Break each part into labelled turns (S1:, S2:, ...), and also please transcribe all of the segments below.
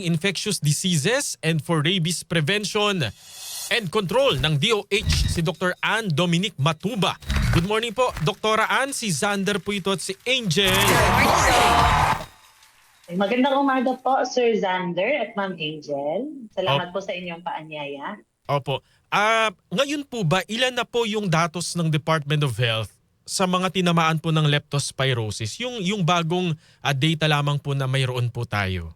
S1: Infectious Diseases and for Rabies Prevention and Control ng DOH, si Dr. Ann Dominic Matuba. Good morning po, Dr. Ann. Si Xander po ito at si Angel.
S2: Magandang umaga po, Sir Xander at Ma'am Angel. Salamat po sa inyong paanyaya.
S1: Opo. Ngayon po ba, ilan na po yung datos ng Department of Health sa mga tinamaan po ng leptospirosis? Yung bagong data lamang po na mayroon po tayo.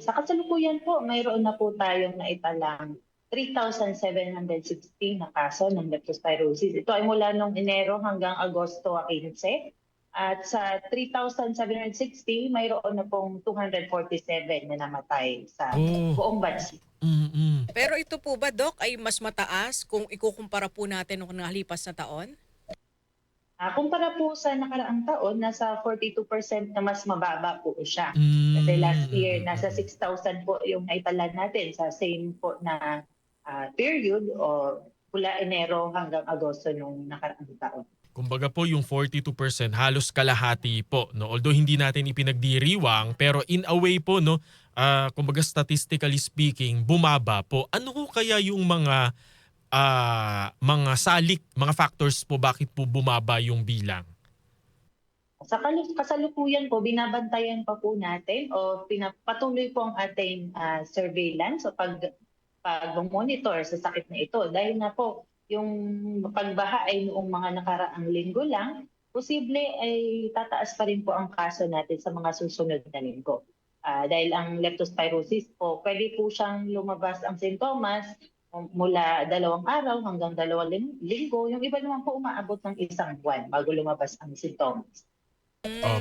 S2: Sa kasalukuyan po, mayroon na po tayong naitalang 3,716 na kaso ng leptospirosis. Ito ay mula noong Enero hanggang Agosto 15. At sa 3,760, mayroon na pong 247 na namatay sa buong bansa.
S3: Pero ito po ba, Doc, ay mas mataas kung ikukumpara po natin nung nakalipas na taon?
S2: Kumpara po sa nakaraang taon, nasa 42% na mas mababa po siya. Kasi last year, nasa 6,000 po yung naitala natin sa same po na period o mula Enero hanggang Agosto nung nakaraang taon.
S1: Kumbaga po yung 42% halos kalahati po, no? Although hindi natin ipinagdiriwang, pero in a way po, no, kumbaga statistically speaking, bumaba po. Ano ko kaya yung mga salik, mga factors po bakit po bumaba yung bilang?
S2: Sa kasalukuyan po, binabantayan pa po natin o patuloy po ang ating surveillance o pag-monitor sa sakit na ito. Dahil na po, yung pagbaha ay noong mga nakaraang linggo lang, posible ay tataas pa rin po ang kaso natin sa mga susunod na linggo. Dahil ang leptospirosis po, pwede po siyang lumabas ang sintomas mula 2 araw hanggang 2 linggo. Yung iba naman po umaabot ng 1 buwan bago lumabas ang sintomas.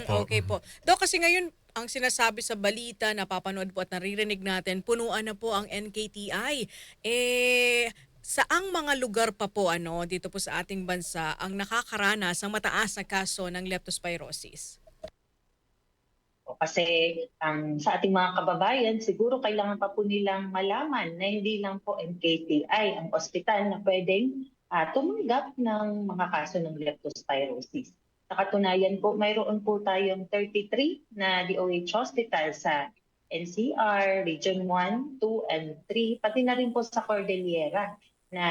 S3: Okay po. Doc, kasi ngayon, ang sinasabi sa balita, napapanood po at naririnig natin, punuan na po ang NKTI. Saang mga lugar pa po dito po sa ating bansa ang nakakaranas ng mataas na kaso ng leptospirosis?
S2: Kasi sa ating mga kababayan, siguro kailangan pa po nilang malaman na hindi lang po NKTI ang ospital na pwedeng tumanggap ng mga kaso ng leptospirosis. Sa katunayan po, mayroon po tayong 33 na DOH hospital sa NCR, Region 1, 2, and 3, pati na rin po sa Cordillera na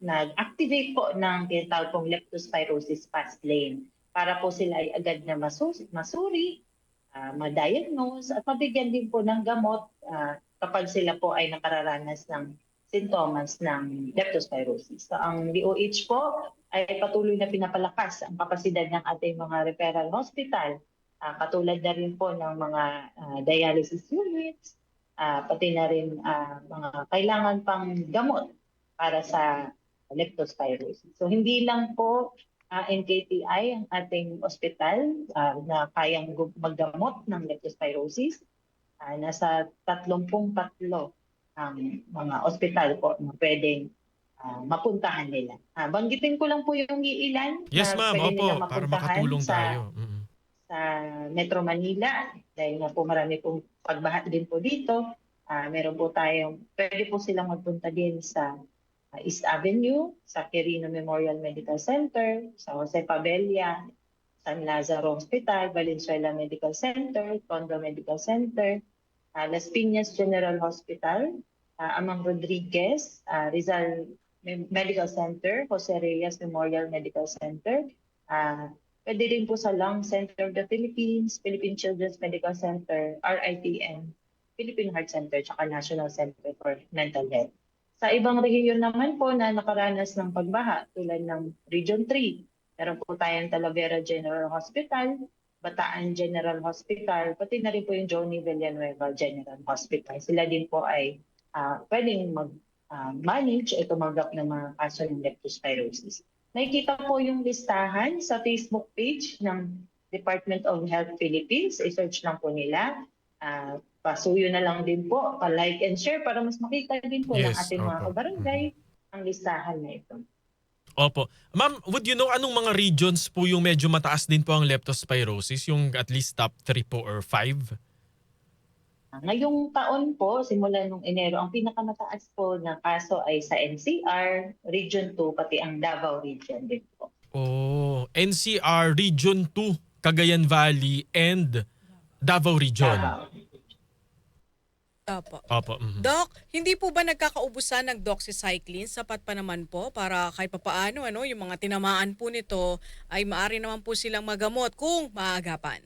S2: nag-activate po ng tinatawag pong leptospirosis fast lane para po sila ay agad na masuri, ma-diagnose at mabigyan din po ng gamot kapag sila po ay nakararanas ng sintomas ng leptospirosis. So, ang DOH po ay patuloy na pinapalakas ang kapasidad ng ating mga referral hospital, katulad na rin po ng mga dialysis units, pati na rin mga kailangan pang gamot para sa leptospirosis. So hindi lang po NKTI ang ating ospital na kayang maggamot ng leptospirosis. Nasa 33 ang mga ospital po na pwedeng mapuntahan nila. Banggitin ko lang po yung ilan
S1: Yes,
S2: na
S1: ma'am.
S2: pwede
S1: Opo,
S2: nilang
S1: para
S2: mapuntahan
S1: makatulong
S2: sa
S1: tayo.
S2: Metro Manila. Dahil nga po marami pong pagbaha din po dito. Meron po tayong, pwede po silang magpunta din sa East Avenue, sa Quirino Memorial Medical Center, sa Jose Pabella, San Lazaro Hospital, Valenzuela Medical Center, Tondo Medical Center, Las Piñas General Hospital, Amang Rodriguez, Rizal Medical Center, Jose Reyes Memorial Medical Center, pwede rin po sa Lung Center of the Philippines, Philippine Children's Medical Center, RITM, Philippine Heart Center, tsaka National Center for Mental Health. Sa ibang rehiyon naman po na nakaranas ng pagbaha tulad ng Region 3, meron po tayong Talavera General Hospital, Bataan General Hospital, pati na rin po yung Johnny Villanueva General Hospital. Sila din po ay pwedeng manage o tumanggap ng mga kaso ng leptospirosis. Nakikita po yung listahan sa Facebook page ng Department of Health Philippines. I-search lang po nila. Pasuyo na lang din po, pa-like and share para mas makita din po ng ating mga kabarangay ang listahan na ito.
S1: Opo. Ma'am, would you know anong mga regions po yung medyo mataas din po ang leptospirosis? Yung at least top 3 po or 5?
S2: Ngayong taon po, simula nung Enero, ang pinakamataas po na kaso ay sa NCR, Region 2, pati ang Davao Region din po.
S1: NCR, Region 2, Cagayan Valley, and Davao Region.
S2: Davao.
S3: Opo.
S1: Opo. Mhm.
S3: Doc, hindi po ba nagkakaubusan ng doxycycline? Sapat pa naman po para kahit papaano yung mga tinamaan po nito ay maaari naman po silang magamot kung maagapan.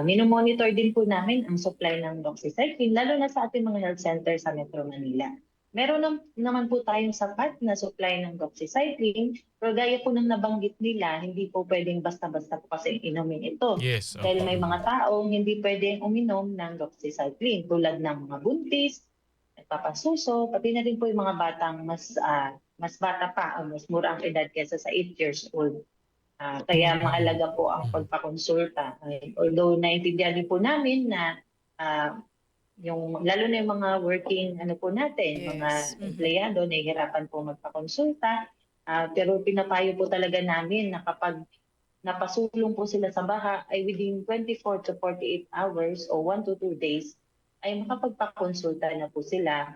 S2: Minomonitor din po namin ang supply ng doxycycline, lalo na sa ating mga health center sa Metro Manila. Meron naman po tayong sapat na supply ng doxycycline, pero gaya po ng nabanggit nila, hindi po pwedeng basta-basta po kasi inumin ito.
S1: Yes.
S2: Dahil
S1: Opo.
S2: may mga taong hindi pwedeng uminom ng doxycycline tulad ng mga buntis, nagpapasuso, pati na rin po yung mga batang mas bata pa o mas mura ang edad kaysa sa 8 years old. Kaya mahalaga po ang pagpakonsulta. Although naintindihan din po namin na lalo na yung mga working po natin,
S3: Yes.
S2: mga empleyado, nahihirapan po magpakonsulta. Pero pinapayo po talaga namin na kapag napasulong po sila sa baha ay within 24 to 48 hours o 1 to 2 days ay makapagpakonsulta na po sila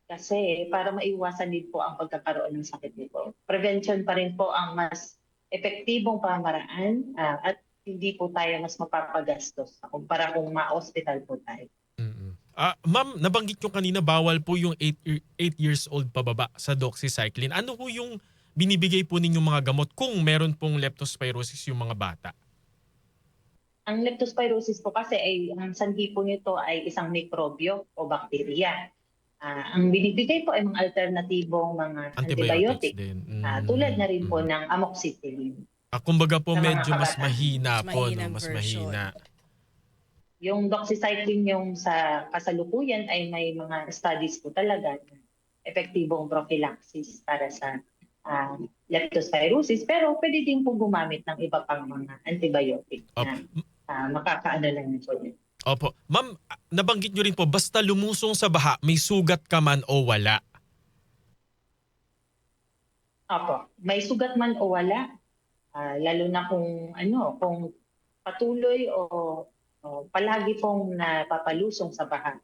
S2: kasi para maiwasan din po ang pagkakaroon ng sakit nito. Prevention pa rin po ang mas epektibong pamamaraan at hindi po tayo mas mapapagastos kumpara kung ma-hospital po tayo.
S1: Ma'am, nabanggit nyo kanina bawal po yung 8 years old pababa sa doxycycline. Ano po yung binibigay po ninyong mga gamot kung meron pong leptospirosis yung mga bata?
S2: Ang leptospirosis po kasi ang sanhi po nito ay isang mikrobyo o bakterya. Ang binibigay po ay mga alternatibong mga antibiotic.
S1: Din.
S2: Tulad na rin po ng amoxicillin.
S1: Kumbaga po
S2: Sa mga
S1: medyo mas
S2: kabataan.
S1: mahina
S3: Mas
S1: po.
S3: mahinang
S1: Mas
S3: version.
S1: mahina.
S2: Yung doxycycline yung sa kasalukuyan ay may mga studies po talaga na epektibong prophylaxis para sa leptospirosis. Pero pwede din po gumamit ng iba pang mga antibiotic na makakaano lang po yun.
S1: Opo. Ma'am, nabanggit nyo rin po, basta lumusong sa baha, may sugat ka man o wala.
S2: Opo, may sugat man o wala, lalo na kung patuloy o palagi pong napapalusong sa baha,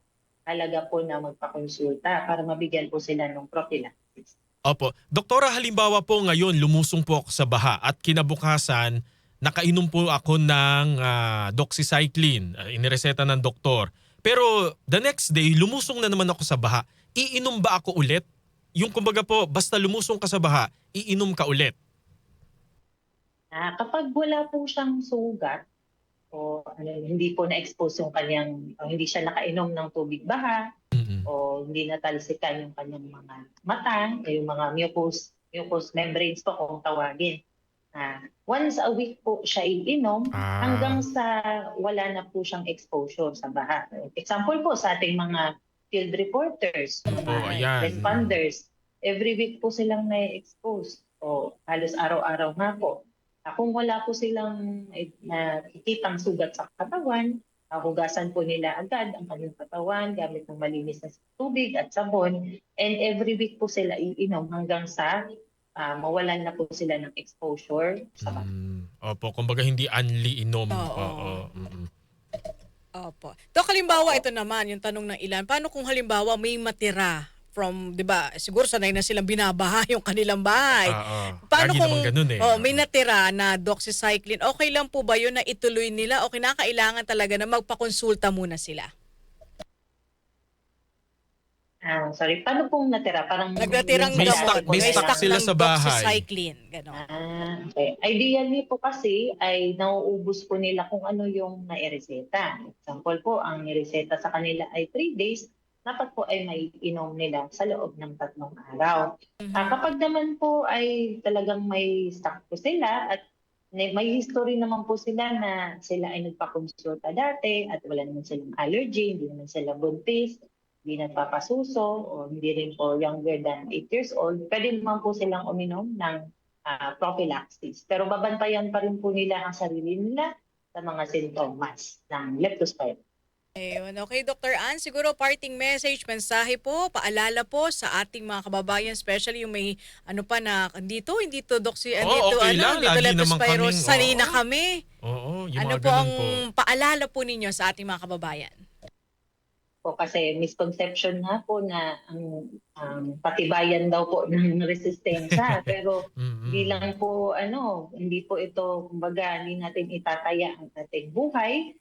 S2: halaga po na magpakonsulta para mabigyan po sila ng prophylaxis.
S1: Opo. Doktora, halimbawa po ngayon, lumusong po ako sa baha at kinabukasan, nakainom po ako ng doxycycline, inireseta ng doktor. Pero the next day, lumusong na naman ako sa baha. Iinom ba ako ulit? Yung kumbaga po, basta lumusong ka sa baha, iinom ka ulit.
S2: Kapag wala po siyang sugat, o hindi po na-expose yung hindi siya nakainom ng tubig baha, o hindi natalsikan yung kanyang mga mata, yung mga mucous membranes po kung tawagin. Once a week po siya iinom hanggang sa wala na po siyang exposure sa baha. Example po sa ating mga field reporters, mga responders, every week po silang na-expose. O halos araw-araw nga po. Kung wala po silang nakikitang sugat sa katawan, hugasan po nila agad ang kanilang katawan gamit ng malinis na tubig at sabon. And every week po sila iinom hanggang sa mawalan na po sila ng exposure sa baha.
S1: Opo, kumbaga hindi unli inom.
S3: Oo. Opo. Dok, halimbawa ito naman, yung tanong ng ilan, paano kung halimbawa may matira from, di ba, siguro sanay na silang binabaha yung kanilang bahay. Paano
S1: Lagi
S3: kung
S1: naman ganun eh.
S3: may natira na doxycycline, okay lang po ba yun na ituloy nila o kinakailangan talaga na magpakonsulta muna sila?
S2: Sorry, paano pong natira? Parang
S3: Nagnatirang
S1: May
S3: gamot,
S1: stock- may stock sila
S3: ng
S1: sa bahay.
S3: doxycycline. Ganon.
S2: Okay. Ideally po kasi ay nauubos po nila kung ano yung naireseta. Example po, ang nireseta sa kanila ay 3 days, dapat po ay may inom nila sa loob ng 3 araw. Kapag naman po ay talagang may stock po sila at may history naman po sila na sila ay nagpakonsulta dati at wala naman silang allergy, hindi naman sila buntis, hindi nagpapasuso o hindi rin po younger than 8 years old, pwede naman po silang uminom ng prophylaxis. Pero babantayan pa rin po nila ang sarili nila sa mga sintomas ng leptospirosis.
S3: Ayun. Okay, Dr. Ann, siguro parting message, mensahe po, paalala po sa ating mga kababayan, especially yung may hindi to
S1: okay lang.
S3: dito
S1: Lagi naman
S3: leptospirosis,
S1: kaming,
S3: sanay na kami.
S1: Oo, yung
S3: Ano
S1: mga
S3: po
S1: ganun
S3: ang
S1: po.
S3: paalala po ninyo sa ating mga kababayan?
S2: po kasi misconception nga po na ang patibayan daw po ng resistensya. Pero hindi lang po hindi po ito, kumbaga, hindi natin itataya ang ating buhay.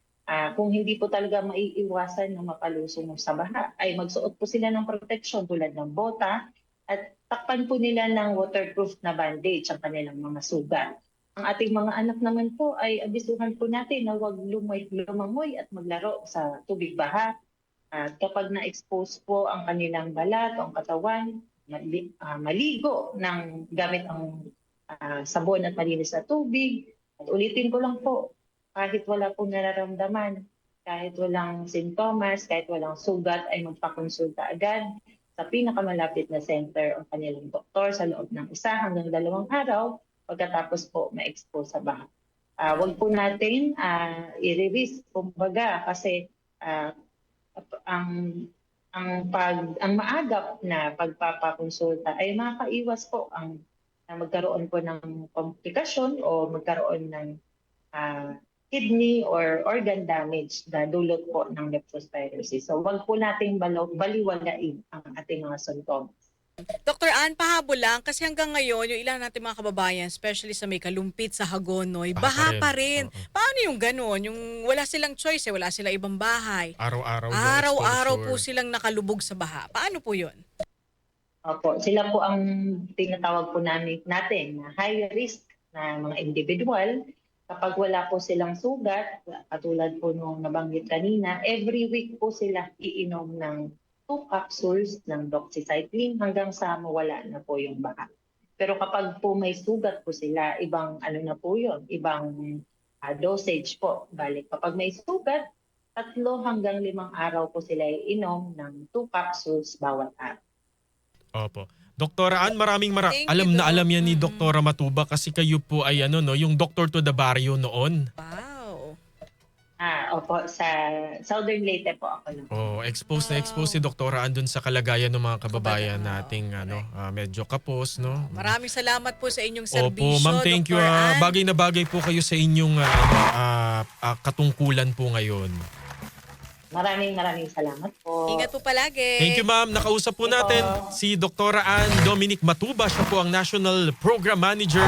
S2: Kung hindi po talaga maiiwasan na mapalusong sa baha, ay magsuot po sila ng protection tulad ng bota at takpan po nila ng waterproof na bandage ang kanilang mga sugat. Ang ating mga anak naman po ay abisuhan po natin na huwag lumangoy at maglaro sa tubig baha. At kapag na-expose po ang kanilang balat o ang katawan, maligo gamit ang sabon at malinis na tubig. At ulitin ko lang po, kahit wala pong nararamdaman, kahit walang sintomas, kahit walang sugat, ay magpakonsulta agad sa pinakamalapit na center o kanilang doktor sa loob ng 1 hanggang 2 araw pagkatapos po ma-expose sa baha. Huwag po natin i-risk, kumbaga, kasi ang maagap na pagpapakonsulta ay makakaiwas po na magkaroon po ng komplikasyon o magkaroon ng kidney or organ damage na dulot po ng leptospirosis. So wag po nating baliwalain ang ating mga sintomas.
S3: Dr. Ann, pahabol lang kasi hanggang ngayon yung ilan natin mga kababayan, especially sa may Kalumpit, sa Hagonoy, baha pa rin. Paano yung gano'n? Yung wala silang choice, wala silang ibang bahay.
S1: Araw-araw yung
S3: Araw-araw po
S1: exposure.
S3: silang nakalubog sa baha. Paano po yun?
S2: Opo, sila po ang tinatawag po natin na high risk na mga individual. Kapag wala po silang sugat, katulad po nung nabanggit kanina, every week po sila iinom ng 2 capsules ng doxycycline hanggang sa mawala na po yung baha. Pero kapag po may sugat po sila, ibang na po yun, ibang dosage po. Balik, kapag may sugat, 3 hanggang 5 araw po sila iinom ng 2 capsules bawat araw.
S1: Opo. Doktora Ann,
S3: Thank you,
S1: alam na
S3: Doc.
S1: alam yan ni Doktora Matuba kasi kayo po ay yung doctor to the barrio noon.
S3: Wow.
S2: Opo, sa Southern Leyte po ako lang.
S1: Expose na expose si Doktora Ann dun sa kalagayan ng mga kababayan nating medyo kapos, no?
S3: Maraming salamat po sa inyong
S1: Opo,
S3: serbisyo,
S1: ma'am, thank you.
S3: Dr. Ann.
S1: Bagay na bagay po kayo sa inyong katungkulan po ngayon.
S2: Maraming salamat po.
S3: Ingat po palagi.
S1: Thank you, ma'am. Nakausap po natin si Doktora Ann Dominic Matuba. Siya po ang National Program Manager